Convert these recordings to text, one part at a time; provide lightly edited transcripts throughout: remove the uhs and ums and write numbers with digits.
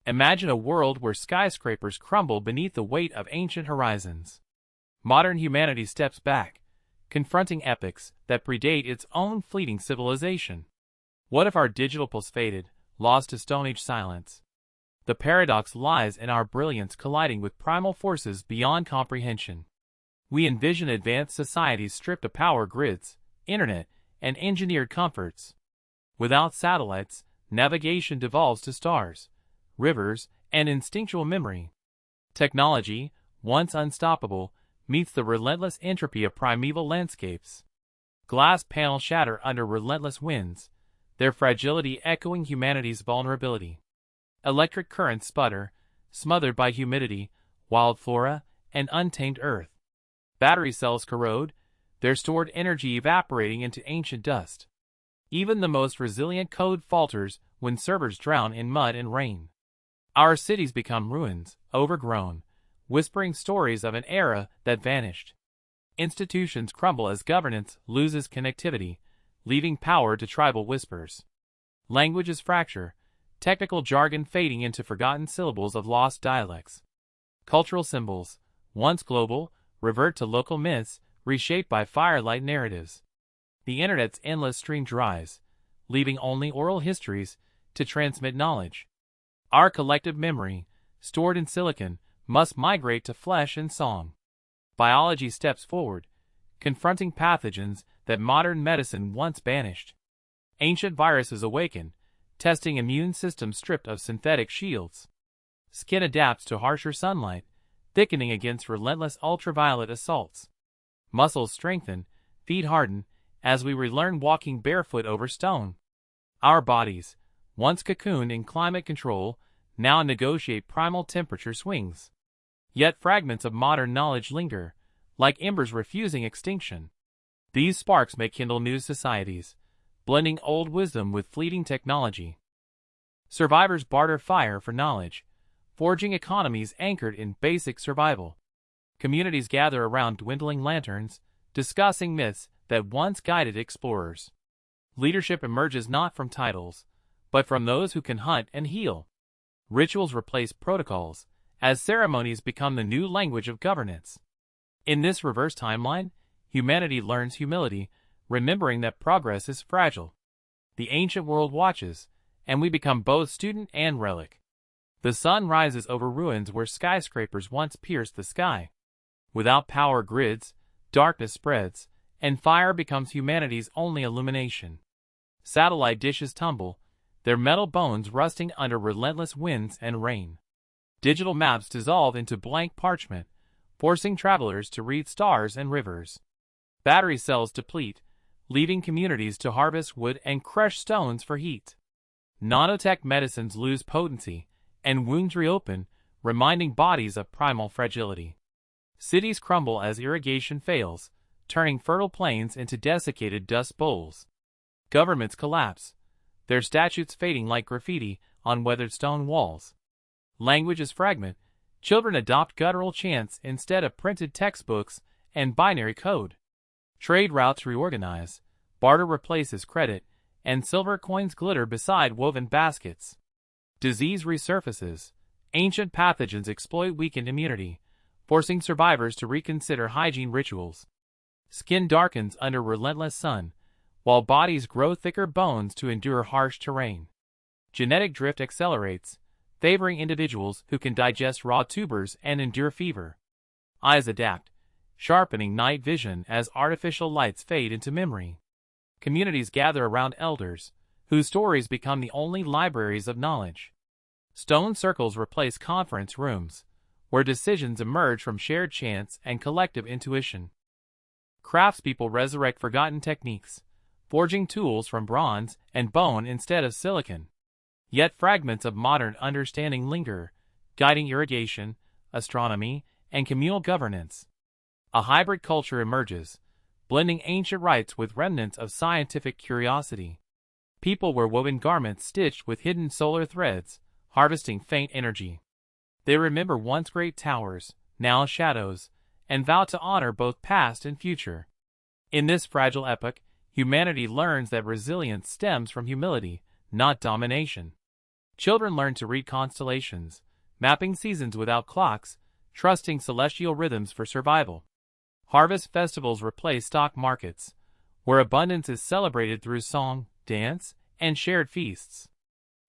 Imagine a world where skyscrapers crumble beneath the weight of ancient horizons. Modern humanity steps back, confronting epochs that predate its own fleeting civilization. What if our digital pulse faded, lost to Stone Age silence? The paradox lies in our brilliance colliding with primal forces beyond comprehension. We envision advanced societies stripped of power grids, internet, and engineered comforts. Without satellites, navigation devolves to stars, rivers, and instinctual memory. Technology, once unstoppable, meets the relentless entropy of primeval landscapes. Glass panels shatter under relentless winds, their fragility echoing humanity's vulnerability. Electric currents sputter, smothered by humidity, wild flora, and untamed earth. Battery cells corrode, their stored energy evaporating into ancient dust. Even the most resilient code falters when servers drown in mud and rain. Our cities become ruins, overgrown, whispering stories of an era that vanished. Institutions crumble as governance loses connectivity, leaving power to tribal whispers. Languages fracture, technical jargon fading into forgotten syllables of lost dialects. Cultural symbols, once global, revert to local myths, reshaped by firelight narratives. The internet's endless stream dries, leaving only oral histories to transmit knowledge. Our collective memory, stored in silicon, must migrate to flesh and song. Biology steps forward, confronting pathogens that modern medicine once banished. Ancient viruses awaken, testing immune systems stripped of synthetic shields. Skin adapts to harsher sunlight, thickening against relentless ultraviolet assaults. Muscles strengthen, feet harden, as we relearn walking barefoot over stone. Our bodies, once cocooned in climate control, now negotiate primal temperature swings. Yet fragments of modern knowledge linger, like embers refusing extinction. These sparks may kindle new societies, blending old wisdom with fleeting technology. Survivors barter fire for knowledge, forging economies anchored in basic survival. Communities gather around dwindling lanterns, discussing myths that once guided explorers. Leadership emerges not from titles, but from those who can hunt and heal. Rituals replace protocols, as ceremonies become the new language of governance. In this reverse timeline, humanity learns humility, remembering that progress is fragile. The ancient world watches, and we become both student and relic. The sun rises over ruins where skyscrapers once pierced the sky. Without power grids, darkness spreads, and fire becomes humanity's only illumination. Satellite dishes tumble, their metal bones rusting under relentless winds and rain. Digital maps dissolve into blank parchment, forcing travelers to read stars and rivers. Battery cells deplete, leaving communities to harvest wood and crush stones for heat. Nanotech medicines lose potency, and wounds reopen, reminding bodies of primal fragility. Cities crumble as irrigation fails, turning fertile plains into desiccated dust bowls. Governments collapse, their statutes fading like graffiti on weathered stone walls. Languages fragment, children adopt guttural chants instead of printed textbooks and binary code. Trade routes reorganize, barter replaces credit, and silver coins glitter beside woven baskets. Disease resurfaces, ancient pathogens exploit weakened immunity, forcing survivors to reconsider hygiene rituals. Skin darkens under relentless sun, while bodies grow thicker bones to endure harsh terrain. Genetic drift accelerates, favoring individuals who can digest raw tubers and endure fever. Eyes adapt, sharpening night vision as artificial lights fade into memory. Communities gather around elders, whose stories become the only libraries of knowledge. Stone circles replace conference rooms, where decisions emerge from shared chance and collective intuition. Craftspeople resurrect forgotten techniques, forging tools from bronze and bone instead of silicon. Yet fragments of modern understanding linger, guiding irrigation, astronomy, and communal governance. A hybrid culture emerges, blending ancient rites with remnants of scientific curiosity. People wear woven garments stitched with hidden solar threads, harvesting faint energy. They remember once great towers, now shadows, and vow to honor both past and future. In this fragile epoch, humanity learns that resilience stems from humility, not domination. Children learn to read constellations, mapping seasons without clocks, trusting celestial rhythms for survival. Harvest festivals replace stock markets, where abundance is celebrated through song, dance, and shared feasts.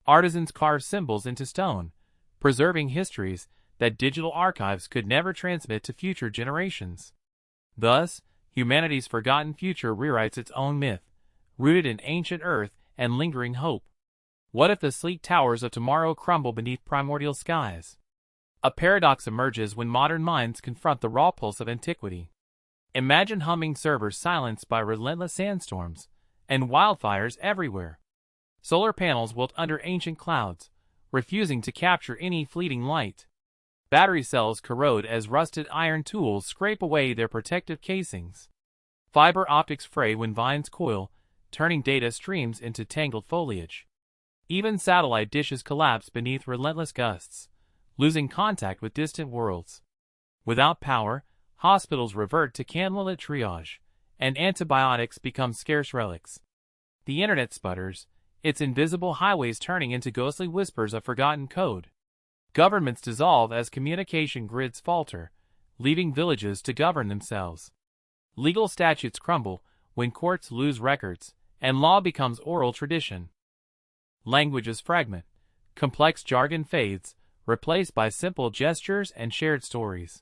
Artisans carve symbols into stone, preserving histories that digital archives could never transmit to future generations. Thus, humanity's forgotten future rewrites its own myth, rooted in ancient earth and lingering hope. What if the sleek towers of tomorrow crumble beneath primordial skies? A paradox emerges when modern minds confront the raw pulse of antiquity. Imagine humming servers silenced by relentless sandstorms and wildfires everywhere. Solar panels wilt under ancient clouds, refusing to capture any fleeting light. Battery cells corrode as rusted iron tools scrape away their protective casings. Fiber optics fray when vines coil, turning data streams into tangled foliage. Even satellite dishes collapse beneath relentless gusts, losing contact with distant worlds. Without power, hospitals revert to candlelit triage, and antibiotics become scarce relics. The internet sputters, its invisible highways turning into ghostly whispers of forgotten code. Governments dissolve as communication grids falter, leaving villages to govern themselves. Legal statutes crumble when courts lose records, and law becomes oral tradition. Languages fragment, complex jargon fades, replaced by simple gestures and shared stories.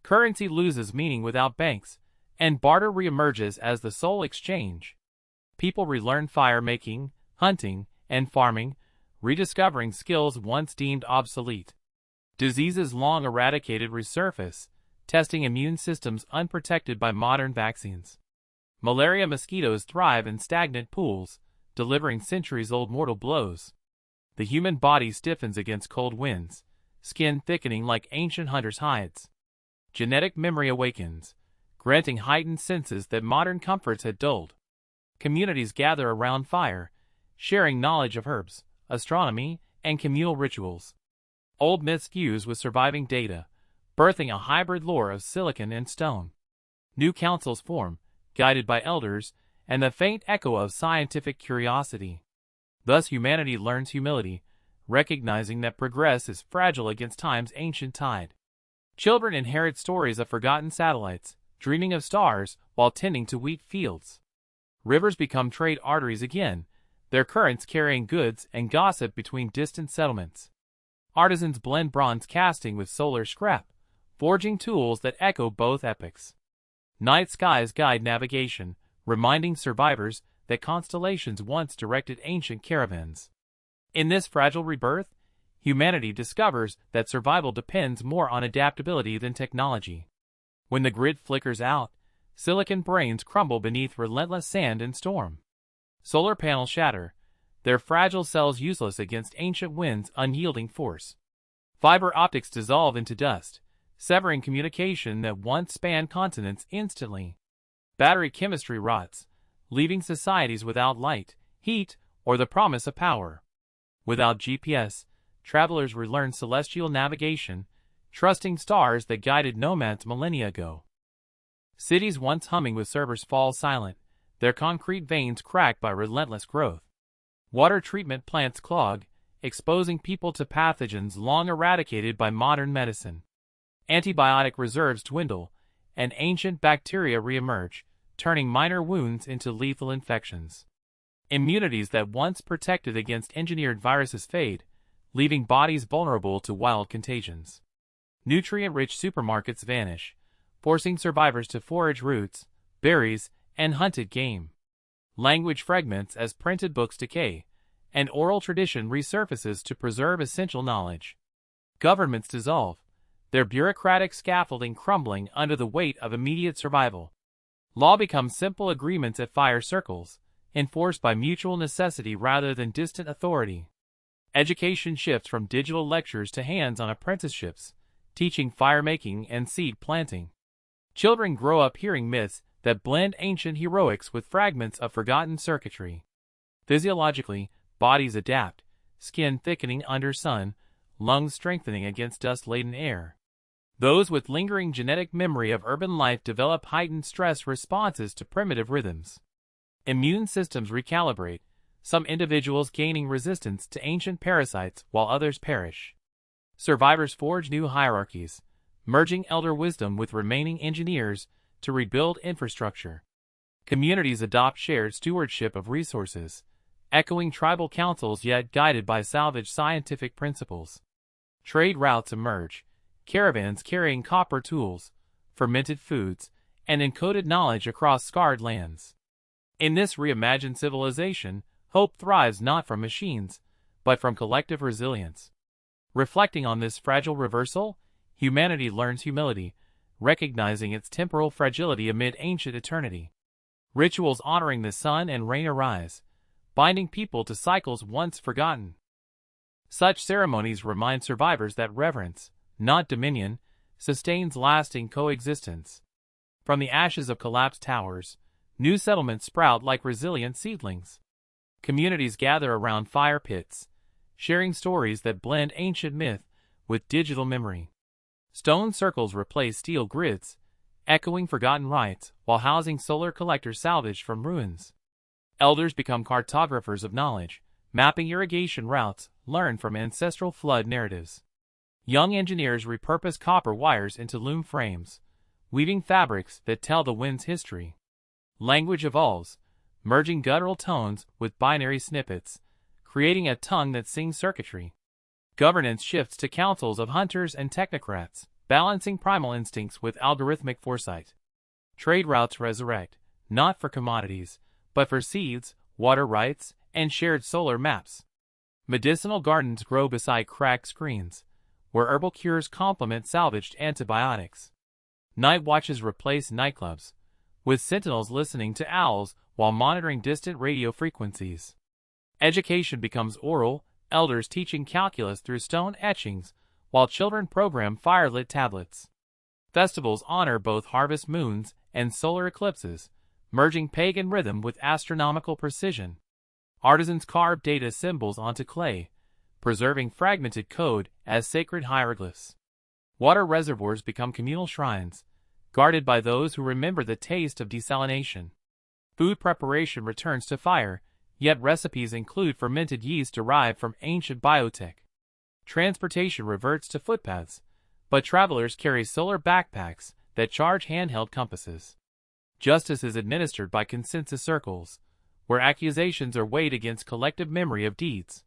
Currency loses meaning without banks, and barter reemerges as the sole exchange. People relearn fire-making, hunting, and farming, rediscovering skills once deemed obsolete. Diseases long eradicated resurface, testing immune systems unprotected by modern vaccines. Malaria mosquitoes thrive in stagnant pools, delivering centuries-old mortal blows. The human body stiffens against cold winds, skin thickening like ancient hunters' hides. Genetic memory awakens, granting heightened senses that modern comforts had dulled. Communities gather around fire, sharing knowledge of herbs, astronomy, and communal rituals. Old myths fuse with surviving data, birthing a hybrid lore of silicon and stone. New councils form, guided by elders, and the faint echo of scientific curiosity. Thus humanity learns humility, recognizing that progress is fragile against time's ancient tide. Children inherit stories of forgotten satellites, dreaming of stars while tending to wheat fields. Rivers become trade arteries again, their currents carrying goods and gossip between distant settlements. Artisans blend bronze casting with solar scrap, forging tools that echo both epochs. Night skies guide navigation, reminding survivors that constellations once directed ancient caravans. In this fragile rebirth, humanity discovers that survival depends more on adaptability than technology. When the grid flickers out, silicon brains crumble beneath relentless sand and storm. Solar panels shatter, their fragile cells useless against ancient wind's unyielding force. Fiber optics dissolve into dust, severing communication that once spanned continents instantly. Battery chemistry rots, leaving societies without light, heat, or the promise of power. Without GPS, travelers relearn celestial navigation, trusting stars that guided nomads millennia ago. Cities once humming with servers fall silent, their concrete veins cracked by relentless growth. Water treatment plants clog, exposing people to pathogens long eradicated by modern medicine. Antibiotic reserves dwindle, and ancient bacteria reemerge, turning minor wounds into lethal infections. Immunities that once protected against engineered viruses fade, leaving bodies vulnerable to wild contagions. Nutrient-rich supermarkets vanish, forcing survivors to forage roots, berries, and hunted game. Language fragments as printed books decay, and oral tradition resurfaces to preserve essential knowledge. Governments dissolve, their bureaucratic scaffolding crumbling under the weight of immediate survival. Law becomes simple agreements at fire circles, enforced by mutual necessity rather than distant authority. Education shifts from digital lectures to hands-on apprenticeships, teaching fire-making and seed planting. Children grow up hearing myths that blend ancient heroics with fragments of forgotten circuitry. Physiologically, bodies adapt, skin thickening under sun, lungs strengthening against dust-laden air. Those with lingering genetic memory of urban life develop heightened stress responses to primitive rhythms. Immune systems recalibrate, some individuals gaining resistance to ancient parasites while others perish. Survivors forge new hierarchies, merging elder wisdom with remaining engineers to rebuild infrastructure. Communities adopt shared stewardship of resources, echoing tribal councils yet guided by salvaged scientific principles. Trade routes emerge, caravans carrying copper tools, fermented foods, and encoded knowledge across scarred lands. In this reimagined civilization, hope thrives not from machines, but from collective resilience. Reflecting on this fragile reversal, humanity learns humility, recognizing its temporal fragility amid ancient eternity. Rituals honoring the sun and rain arise, binding people to cycles once forgotten. Such ceremonies remind survivors that reverence, not dominion, sustains lasting coexistence. From the ashes of collapsed towers, new settlements sprout like resilient seedlings. Communities gather around fire pits, sharing stories that blend ancient myth with digital memory. Stone circles replace steel grids, echoing forgotten rites while housing solar collectors salvaged from ruins. Elders become cartographers of knowledge, mapping irrigation routes learned from ancestral flood narratives. Young engineers repurpose copper wires into loom frames, weaving fabrics that tell the wind's history. Language evolves, merging guttural tones with binary snippets, creating a tongue that sings circuitry. Governance shifts to councils of hunters and technocrats, balancing primal instincts with algorithmic foresight. Trade routes resurrect, not for commodities, but for seeds, water rights, and shared solar maps. Medicinal gardens grow beside cracked screens, where herbal cures complement salvaged antibiotics. Night watches replace nightclubs, with sentinels listening to owls while monitoring distant radio frequencies. Education becomes oral, elders teaching calculus through stone etchings, while children program firelit tablets. Festivals honor both harvest moons and solar eclipses, merging pagan rhythm with astronomical precision. Artisans carve data symbols onto clay, preserving fragmented code as sacred hieroglyphs. Water reservoirs become communal shrines, guarded by those who remember the taste of desalination. Food preparation returns to fire, yet recipes include fermented yeast derived from ancient biotech. Transportation reverts to footpaths, but travelers carry solar backpacks that charge handheld compasses. Justice is administered by consensus circles, where accusations are weighed against collective memory of deeds.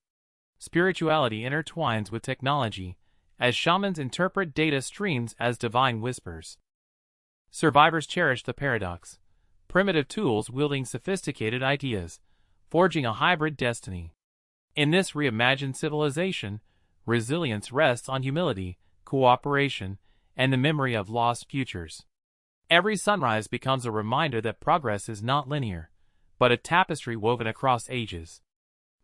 Spirituality intertwines with technology, as shamans interpret data streams as divine whispers. Survivors cherish the paradox, primitive tools wielding sophisticated ideas, forging a hybrid destiny. In this reimagined civilization, resilience rests on humility, cooperation, and the memory of lost futures. Every sunrise becomes a reminder that progress is not linear, but a tapestry woven across ages.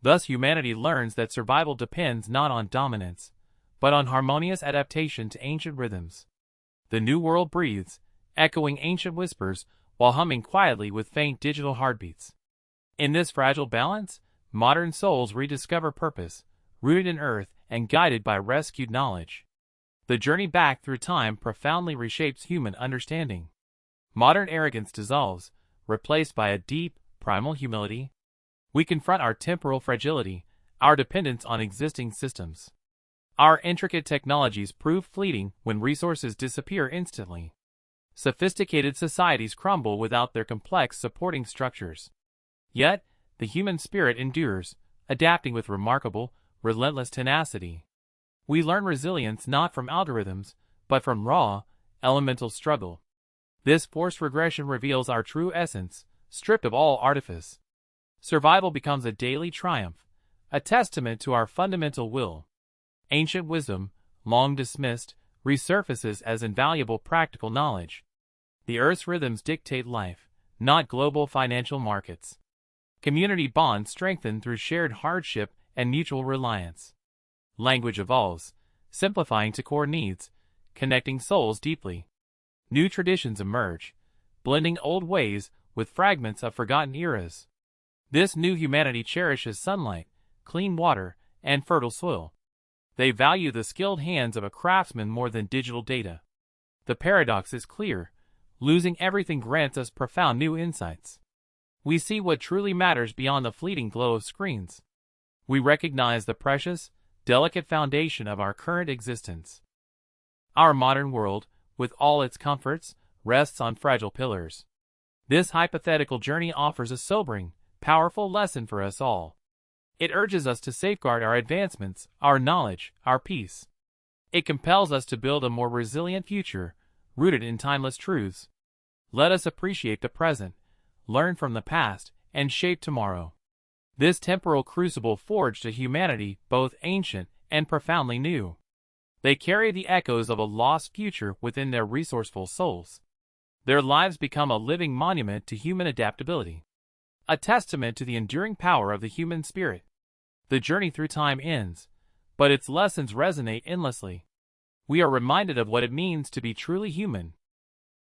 Thus humanity learns that survival depends not on dominance, but on harmonious adaptation to ancient rhythms. The new world breathes, echoing ancient whispers while humming quietly with faint digital heartbeats. In this fragile balance, modern souls rediscover purpose, rooted in earth and guided by rescued knowledge. The journey back through time profoundly reshapes human understanding. Modern arrogance dissolves, replaced by a deep, primal humility. We confront our temporal fragility, our dependence on existing systems. Our intricate technologies prove fleeting when resources disappear instantly. Sophisticated societies crumble without their complex supporting structures. Yet, the human spirit endures, adapting with remarkable, relentless tenacity. We learn resilience not from algorithms, but from raw, elemental struggle. This forced regression reveals our true essence, stripped of all artifice. Survival becomes a daily triumph, a testament to our fundamental will. Ancient wisdom, long dismissed, resurfaces as invaluable practical knowledge. The Earth's rhythms dictate life, not global financial markets. Community bonds strengthen through shared hardship and mutual reliance. Language evolves, simplifying to core needs, connecting souls deeply. New traditions emerge, blending old ways with fragments of forgotten eras. This new humanity cherishes sunlight, clean water, and fertile soil. They value the skilled hands of a craftsman more than digital data. The paradox is clear: losing everything grants us profound new insights. We see what truly matters beyond the fleeting glow of screens. We recognize the precious, delicate foundation of our current existence. Our modern world, with all its comforts, rests on fragile pillars. This hypothetical journey offers a sobering, powerful lesson for us all. It urges us to safeguard our advancements, our knowledge, our peace. It compels us to build a more resilient future, rooted in timeless truths. Let us appreciate the present, learn from the past, and shape tomorrow. This temporal crucible forged a humanity both ancient and profoundly new. They carry the echoes of a lost future within their resourceful souls. Their lives become a living monument to human adaptability, a testament to the enduring power of the human spirit. The journey through time ends, but its lessons resonate endlessly. We are reminded of what it means to be truly human,